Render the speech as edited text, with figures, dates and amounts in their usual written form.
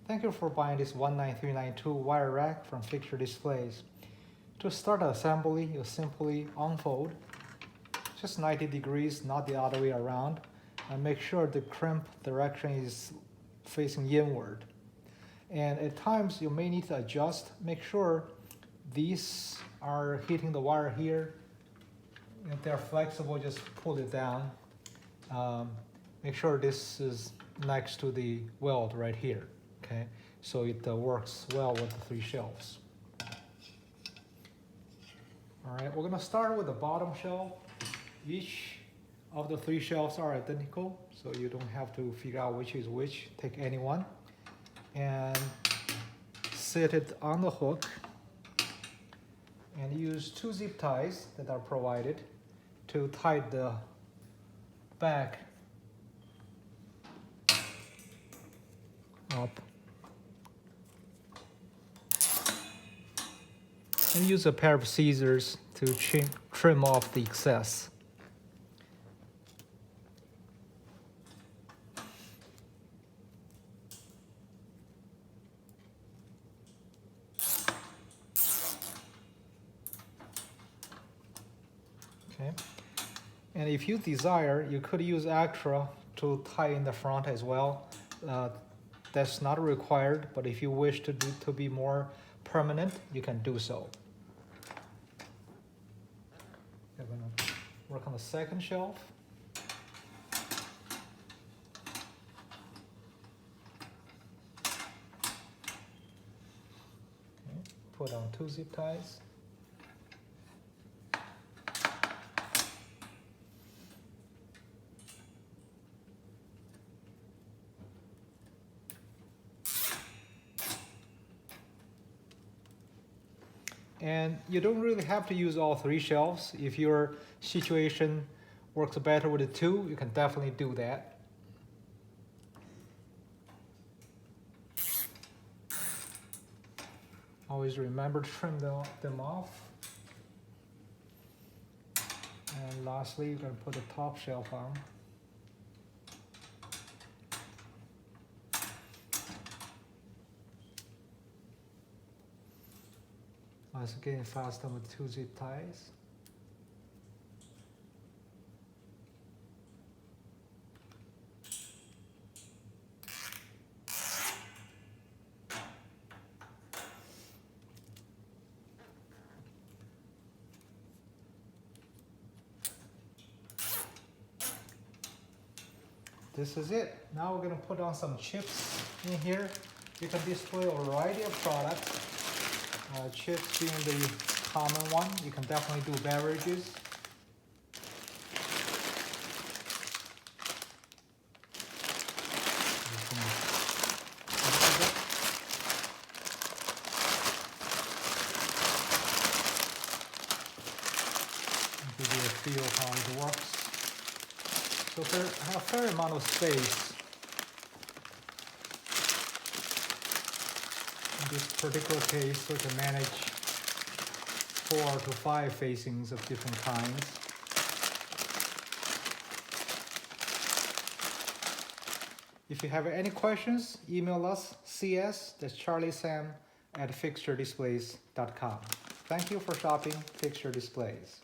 Thank you for buying this 19392 wire rack from Fixture Displays. To start the assembly, you simply unfold just 90 degrees, not the other way around, and make sure the crimp direction is facing inward. And at times you may need to adjust. Make sure these are hitting the wire here. If they're flexible, just pull it down. Make sure this is next to the weld right here, okay? So it works well with the 3 shelves. All right, we're gonna start with the bottom shelf. Each of the 3 shelves are identical, so you don't have to figure out which is which. Take any one and set it on the hook and use 2 zip ties that are provided to tie the back up. And use a pair of scissors to trim off the excess. Okay. And if you desire, you could use extra to tie in the front as well. That's not required, but if you wish to be more permanent, you can do so. We're going to work on the second shelf. Okay. Put on 2 zip ties. And you don't really have to use all 3 shelves. If your situation works better with the 2, you can definitely do that. Always remember to trim them off. And lastly, you're going to put the top shelf on. Once again, fasten with 2 zip ties. This is it. Now we're going to put on some chips in here. You can display a variety of products. Chips being the common one. You can definitely do beverages. Give you a feel of how it works. So there have a fair amount of space. In this particular case, we can manage 4 to 5 facings of different kinds. If you have any questions, email us, CS, that's Charlie Sam, at fixturedisplays.com. Thank you for shopping Fixture Displays.